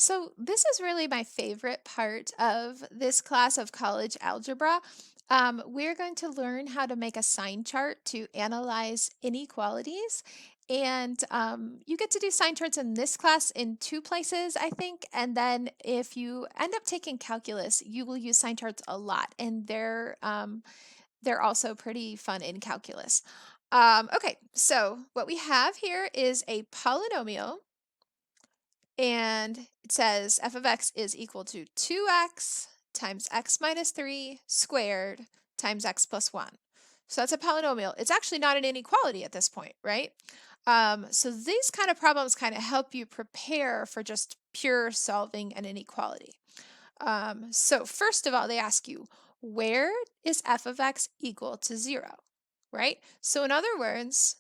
So this is really my favorite part of this class of college algebra. We're going to learn how to make a sign chart to analyze inequalities. And you get to do sign charts in this class in two places, I think. And then if you end up taking calculus, you will use sign charts a lot. And they're also pretty fun in calculus. Okay, so what we have here is a polynomial and it says f of x is equal to 2x times x minus 3 squared times x plus 1. So that's a polynomial. It's actually not an inequality at this point, right? So these kind of problems kind of help you prepare for just pure solving an inequality. So first of all, they ask you, where is f of x equal to 0, right? So in other words,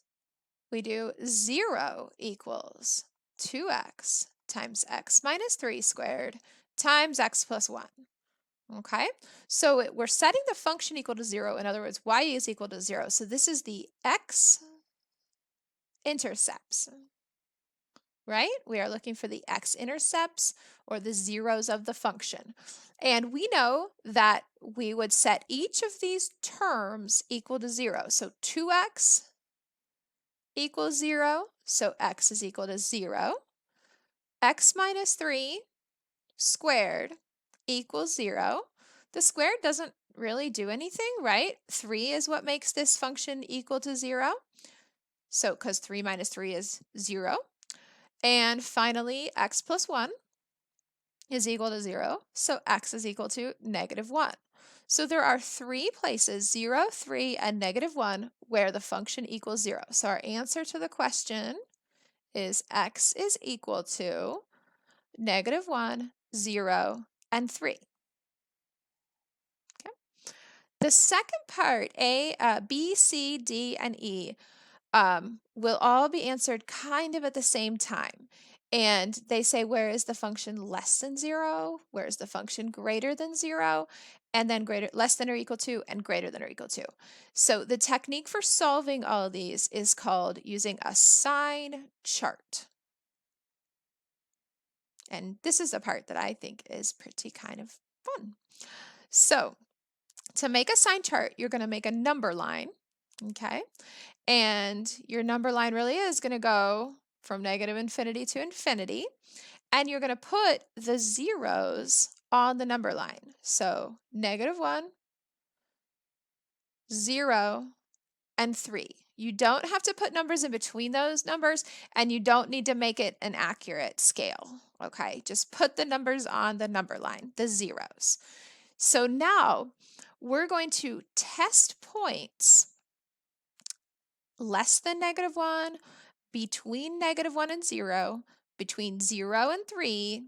we do 0 equals 2x times x minus 3 squared times x plus 1. Okay, so we're setting the function equal to 0. In other words, y is equal to 0. So this is the x-intercepts, right? We are looking for the x-intercepts or the zeros of the function. And we know that we would set each of these terms equal to 0. So 2x equals 0, so x is equal to 0. X minus 3 squared equals 0. The squared doesn't really do anything, right? 3 is what makes this function equal to 0. So, because 3 minus 3 is 0. And finally, x plus 1 is equal to 0. So x is equal to negative 1. So there are three places, 0, 3, and negative 1, where the function equals 0. So our answer to the question is x is equal to negative 1, 0, and 3. Okay. The second part, B, C, D, and E, will all be answered kind of at the same time. And they say, where is the function less than 0? Where is the function greater than 0? And then less than or equal to, and greater than or equal to. So the technique for solving all of these is called using a sign chart. And this is the part that I think is pretty kind of fun. So to make a sign chart, you're going to make a number line, okay? And your number line really is going to go from negative infinity to infinity. And you're going to put the zeros on the number line. So negative 1, 0, and 3. You don't have to put numbers in between those numbers, and you don't need to make it an accurate scale, okay? Just put the numbers on the number line, the zeros. So now we're going to test points less than negative 1, between negative 1 and 0, between 0 and 3,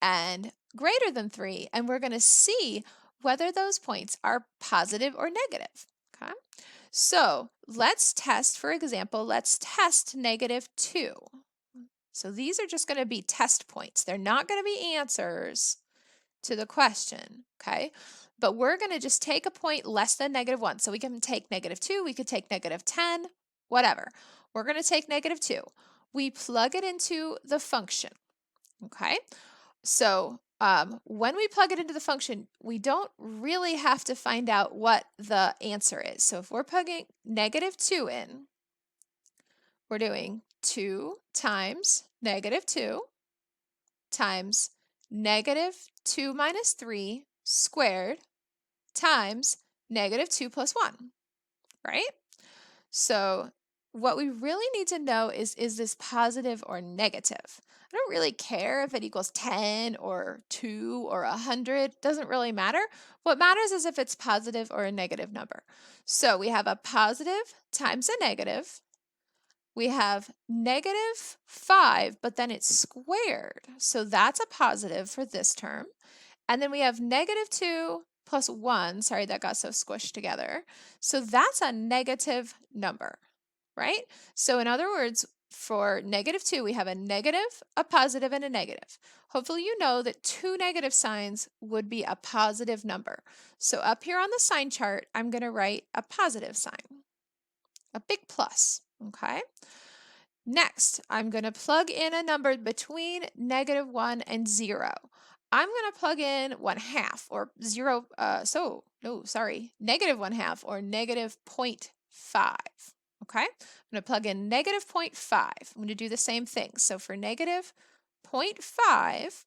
and greater than 3. And we're going to see whether those points are positive or negative. Okay? So let's test, for example, let's test negative 2. So these are just going to be test points. They're not going to be answers to the question, okay? But we're going to just take a point less than negative 1. So we can take negative 2, we could take negative 10, whatever. We're going to take negative 2. We plug it into the function, okay? So when we plug it into the function, we don't really have to find out what the answer is. So if we're plugging negative 2 in, we're doing 2 times negative 2 times negative 2 minus 3 squared times negative 2 plus 1, right? So what we really need to know is this positive or negative? I don't really care if it equals 10 or 2 or 100. Doesn't really matter. What matters is if it's positive or a negative number. So we have a positive times a negative. We have negative 5, but then it's squared. So that's a positive for this term. And then we have negative 2 plus 1. Sorry, that got so squished together. So that's a negative number, right? So in other words, for negative 2, we have a negative, a positive, and a negative. Hopefully you know that two negative signs would be a positive number. So up here on the sign chart, I'm going to write a positive sign, a big plus, okay? Next, I'm going to plug in a number between -1 and 0. I'm going to plug in 1/2 or 0, no, sorry, -1/2 or -0.5. Okay, I'm going to plug in -0.5. I'm going to do the same thing. So for -0.5,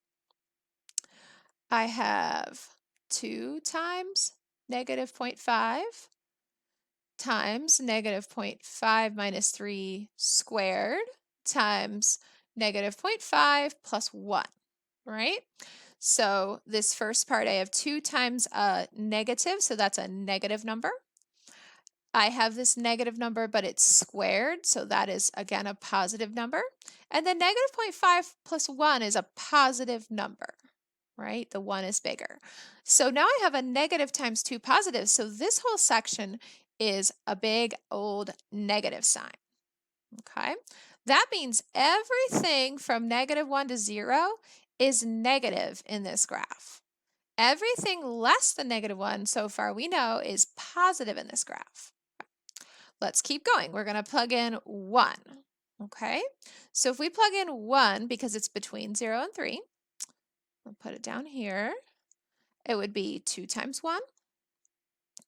I have 2 times -0.5 times -0.5 minus 3 squared times -0.5 plus 1, right? So this first part, I have 2 times a negative, so that's a negative number. I have this negative number, but it's squared, so that is, again, a positive number. And then -0.5 plus 1 is a positive number, right? The 1 is bigger. So now I have a negative times 2 positives, so this whole section is a big old negative sign, okay? That means everything from -1 to 0 is negative in this graph. Everything less than -1, so far we know, is positive in this graph. Let's keep going. We're going to plug in 1, okay? So if we plug in 1, because it's between 0 and 3, we'll put it down here. It would be 2 times 1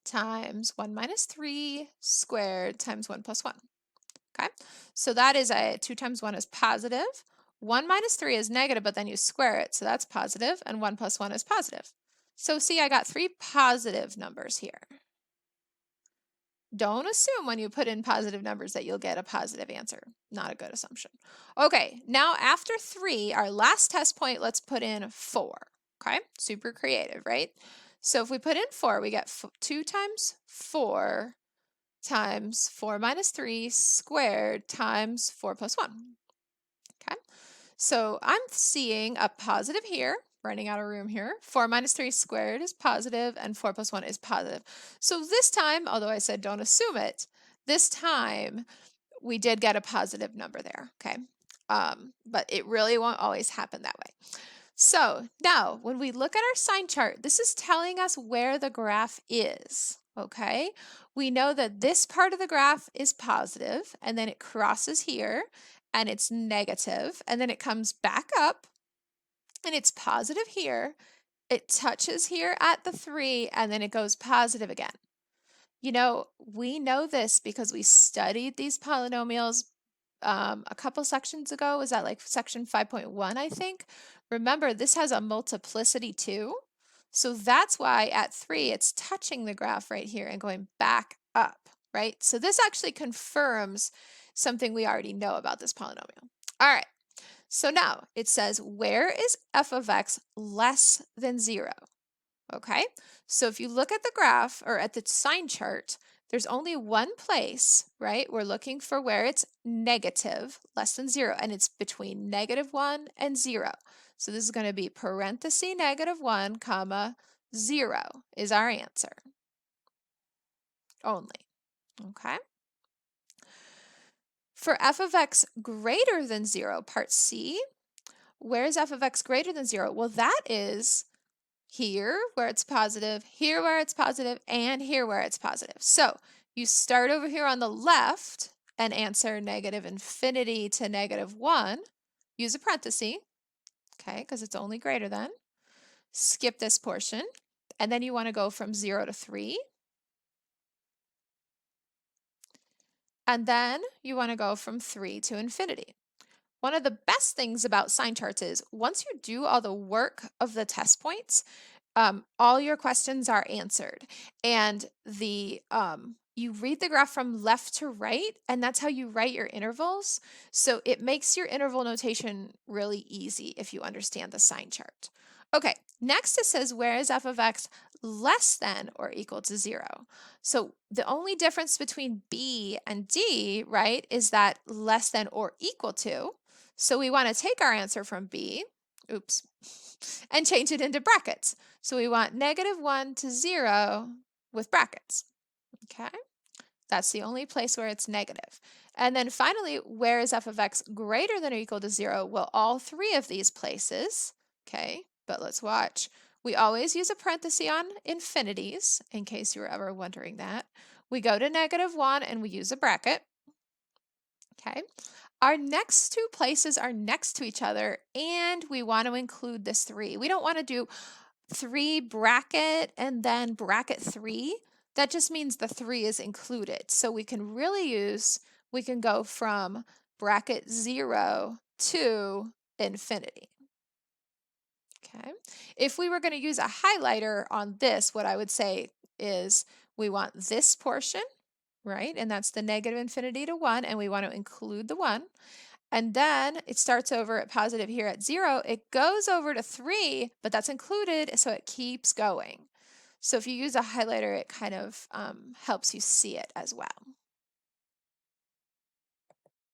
times 1 minus 3 squared times 1 plus 1. Okay, so that is 2 times 1 is positive. 1 minus 3 is negative, but then you square it, so that's positive, and 1 plus 1 is positive. So see, I got 3 positive numbers here. Don't assume when you put in positive numbers that you'll get a positive answer. Not a good assumption. Okay, now after 3, our last test point, let's put in 4. Okay, super creative, right? So if we put in 4, we get 2 times 4 times 4 minus 3 squared times 4 plus 1. Okay, so I'm seeing a positive here, running out of room here. 4 minus 3 squared is positive, and 4 plus 1 is positive. So this time, although I said don't assume it, this time we did get a positive number there, okay? But it really won't always happen that way. So now when we look at our sign chart, this is telling us where the graph is, okay? We know that this part of the graph is positive, and then it crosses here, and it's negative, and then it comes back up, and it's positive here. It touches here at the 3, and then it goes positive again. You know, we know this because we studied these polynomials a couple sections ago. Was that like section 5.1, I think? Remember, this has a multiplicity too. So that's why at 3, it's touching the graph right here and going back up, right? So this actually confirms something we already know about this polynomial. All right, so now it says, where is f of x less than 0? Okay, so if you look at the graph or at the sign chart, there's only one place, right? We're looking for where it's negative, less than 0, and it's between -1 and 0. So this is going to be parenthesis -1, comma 0 is our answer only, okay? For f of x greater than 0, part C, where is f of x greater than 0? Well, that is here where it's positive, here where it's positive, and here where it's positive. So you start over here on the left and answer -infinity to -1. Use a parenthesis, okay, because it's only greater than. Skip this portion, and then you want to go from 0 to 3. And then you want to go from 3 to infinity. One of the best things about sign charts is once you do all the work of the test points, all your questions are answered. And you read the graph from left to right, and that's how you write your intervals. So it makes your interval notation really easy if you understand the sign chart. Okay, next it says, where is f of x less than or equal to 0? So the only difference between B and D, right, is that less than or equal to. So we want to take our answer from B, oops, and change it into brackets. So we want -1 to 0 with brackets, okay? That's the only place where it's negative. And then finally, where is f of x greater than or equal to 0? Well, all 3 of these places, okay? But let's watch. We always use a parenthesis on infinities, in case you were ever wondering that. We go to -1 and we use a bracket, okay? Our next two places are next to each other, and we want to include this 3. We don't want to do 3 bracket and then bracket 3. That just means the 3 is included. So we can we can go from bracket 0 to infinity. Okay. If we were going to use a highlighter on this, what I would say is we want this portion, right? And that's the negative infinity to 1, and we want to include the 1. And then it starts over at positive here at 0. It goes over to 3, but that's included, so it keeps going. So if you use a highlighter, it kind of helps you see it as well.